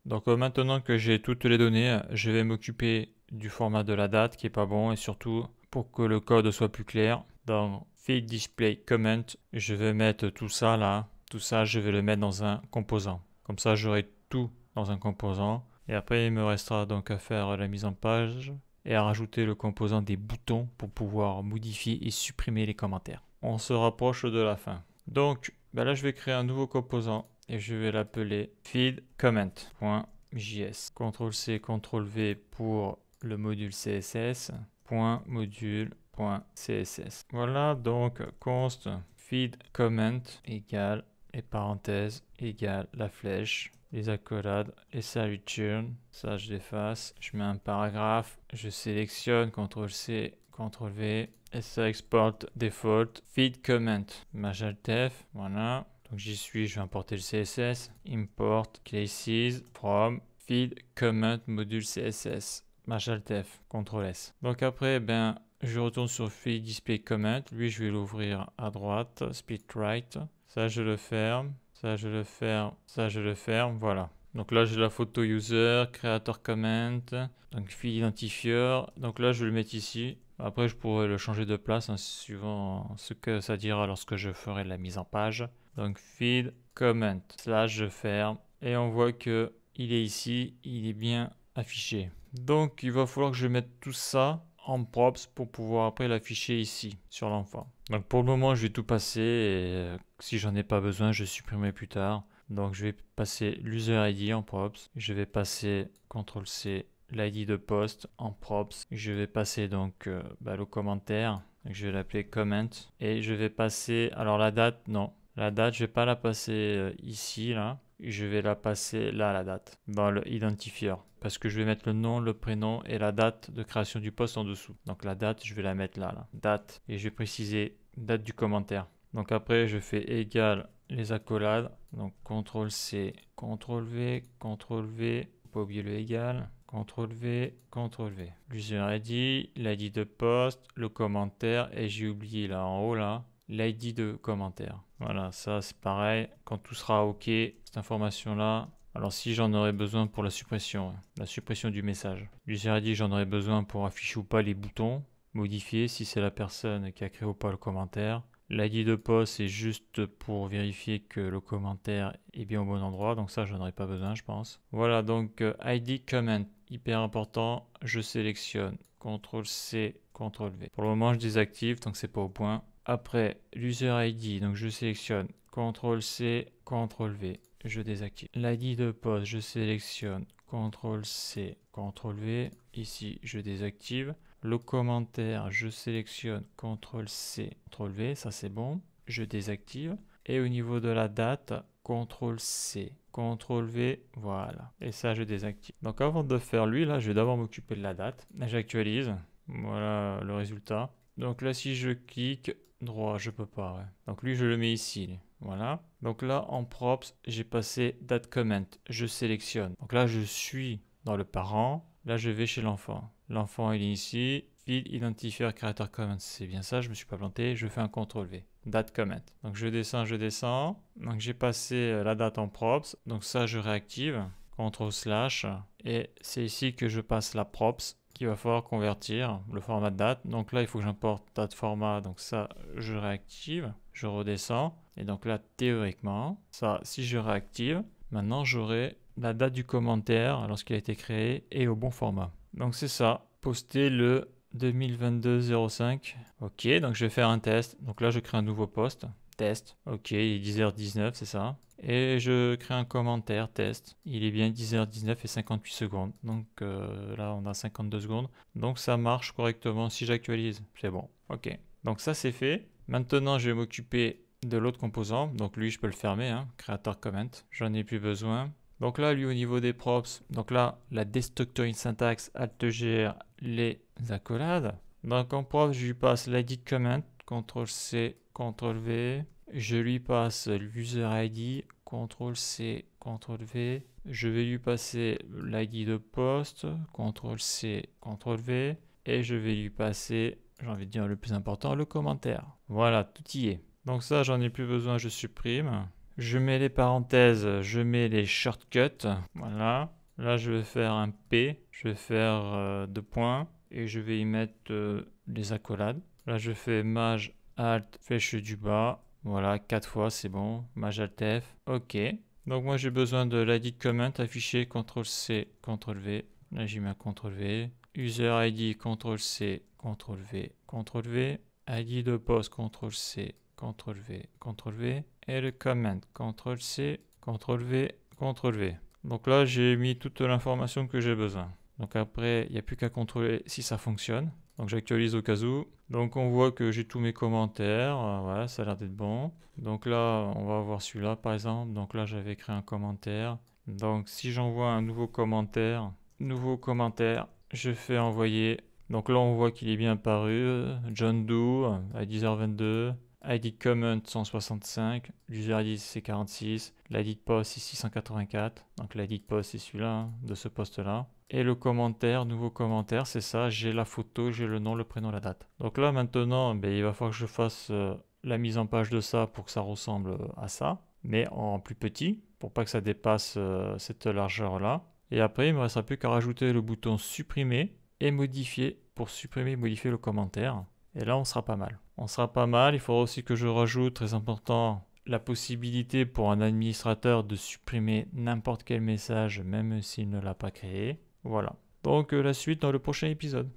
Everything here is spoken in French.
Donc maintenant que j'ai toutes les données, je vais m'occuper du format de la date qui est pas bon et surtout pour que le code soit plus clair. Dans Feed Display Comment, je vais mettre tout ça là. Tout ça, je vais le mettre dans un composant. Comme ça, j'aurai tout dans un composant. Et après, il me restera donc à faire la mise en page et à rajouter le composant des boutons pour pouvoir modifier et supprimer les commentaires. On se rapproche de la fin. Donc, là, je vais créer un nouveau composant et je vais l'appeler feedComment.js. CTRL-C, CTRL-V pour le module CSS. .module.css. Voilà, donc const feedComment égale, et parenthèse, égale la flèche, les accolades et ça return. Ça, je l'efface. Je mets un paragraphe. Je sélectionne CTRL-C, CTRL-V. Et ça exporte default feed comment majaltef. Voilà. Donc j'y suis, je vais importer le CSS. Import classes from feed comment module CSS. Majaltef, CTRL-S. Donc après, je retourne sur feed display comment. Lui, je vais l'ouvrir à droite, split right. Ça, je le ferme. Ça, je le ferme. Ça, je le ferme. Voilà. Donc là, j'ai la photo user, creator comment, donc feed identifier. Donc là, je vais le mettre ici. Après, je pourrais le changer de place suivant ce que ça dira lorsque je ferai la mise en page. Donc feed comment, là je ferme et on voit que il est ici, il est bien affiché. Donc il va falloir que je mette tout ça en props pour pouvoir après l'afficher ici sur l'enfant. Donc pour le moment, je vais tout passer et si j'en ai pas besoin, je supprimerai plus tard. Donc je vais passer l'user ID en props, je vais passer CTRL-C l'ID de poste en props. Je vais passer donc le commentaire. Donc, je vais l'appeler comment. Et je vais passer, alors la date, non. La date, je vais pas la passer ici, là. Je vais la passer là, la date, dans le identifier. Parce que je vais mettre le nom, le prénom et la date de création du poste en dessous. Donc la date, je vais la mettre là, là. Date. Et je vais préciser date du commentaire. Donc après, je fais égal les accolades. Donc CTRL-C, CTRL-V, CTRL-V. Pas oublier le égal. CTRL-V, CTRL-V. L'user ID, l'ID de poste, le commentaire et j'ai oublié là en haut là, l'ID de commentaire. Voilà, ça c'est pareil. Quand tout sera OK, cette information là, alors si j'en aurais besoin pour la suppression du message. L'user ID, j'en aurais besoin pour afficher ou pas les boutons, modifier si c'est la personne qui a créé ou pas le commentaire. L'ID de poste, c'est juste pour vérifier que le commentaire est bien au bon endroit. Donc ça, je n'en aurai pas besoin, je pense. Voilà, donc ID comment, hyper important. Je sélectionne CTRL-C, CTRL-V. Pour le moment, je désactive, donc c'est pas au point. Après, l'user ID, donc je sélectionne CTRL-C, CTRL-V. Je désactive. L'ID de poste, je sélectionne CTRL-C, CTRL-V. Ici, je désactive. Le commentaire, je sélectionne CTRL-C, CTRL-V, ça c'est bon. Je désactive. Et au niveau de la date, CTRL-C, CTRL-V, voilà. Et ça, je désactive. Donc avant de faire lui, là, je vais d'abord m'occuper de la date. J'actualise. Voilà le résultat. Donc là, si je clique droit, je peux pas. Ouais. Donc lui, je le mets ici. Voilà. Donc là, en props, j'ai passé date comment. Je sélectionne. Donc là, je suis dans le parent. Là, je vais chez l'enfant. L'enfant, il est ici. Feed identifier creator comment. C'est bien ça, je me suis pas planté. Je fais un CTRL-V. Date comment. Donc je descends, je descends. Donc j'ai passé la date en props. Donc ça, je réactive. CTRL/. Et c'est ici que je passe la props qu'il va falloir convertir le format de date. Donc là, il faut que j'importe date format. Donc ça, je réactive. Je redescends. Et donc là, théoriquement, ça, si je réactive, maintenant j'aurai la date du commentaire lorsqu'il a été créé et au bon format. Donc c'est ça, posté le 2022-05. Ok, donc je vais faire un test. Donc là, je crée un nouveau post. Test. Ok, il est 10h19, c'est ça. Et je crée un commentaire test. Il est bien 10h19 et 58 secondes. Donc là, on a 52 secondes. Donc ça marche correctement si j'actualise. C'est bon. Ok. Donc ça, c'est fait. Maintenant, je vais m'occuper de l'autre composant. Donc lui, je peux le fermer. Creator comment. J'en ai plus besoin. Donc là, lui, au niveau des props, donc là, la destructuring syntax, Alt-G, les accolades. Donc en props, je lui passe l'ID comment, CTRL-C, CTRL-V. Je lui passe l'user ID, CTRL-C, CTRL-V. Je vais lui passer l'ID de poste, CTRL-C, CTRL-V. Et je vais lui passer, j'ai envie de dire le plus important, le commentaire. Voilà, tout y est. Donc ça, j'en ai plus besoin, je supprime. Je mets les parenthèses, je mets les shortcuts. Voilà. Là, je vais faire un P, je vais faire 2 points et je vais y mettre les accolades. Là, je fais Maj, Alt, flèche du bas. Voilà, 4 fois, c'est bon. Maj, Alt, F. OK. Donc, moi, j'ai besoin de l'ID comment affiché, CTRL-C, CTRL-V. Là, j'y mets un CTRL-V. User ID, CTRL-C, CTRL-V, CTRL-V. ID de poste, CTRL-C, CTRL-V, CTRL-V. Et le comment, CTRL-C, CTRL-V, CTRL-V. Donc là, j'ai mis toute l'information que j'ai besoin. Donc après, il n'y a plus qu'à contrôler si ça fonctionne. Donc j'actualise au cas où. Donc on voit que j'ai tous mes commentaires. Voilà, ça a l'air d'être bon. Donc là, on va voir celui-là par exemple. Donc là, j'avais créé un commentaire. Donc si j'envoie un nouveau commentaire, je fais envoyer. Donc là, on voit qu'il est bien apparu. John Doe à 10h22. ID comment 165, l'user ID c'est 46, l'ID de poste c'est 684, donc l'ID de poste c'est celui-là, de ce poste-là. Et le commentaire, nouveau commentaire, c'est ça, j'ai la photo, j'ai le nom, le prénom, la date. Donc là maintenant, il va falloir que je fasse la mise en page de ça pour que ça ressemble à ça, mais en plus petit, pour pas que ça dépasse cette largeur-là. Et après, il ne me restera plus qu'à rajouter le bouton supprimer et modifier pour supprimer et modifier le commentaire. Et là, on sera pas mal. On sera pas mal. Il faudra aussi que je rajoute, très important, la possibilité pour un administrateur de supprimer n'importe quel message, même s'il ne l'a pas créé. Voilà. Donc, la suite dans le prochain épisode.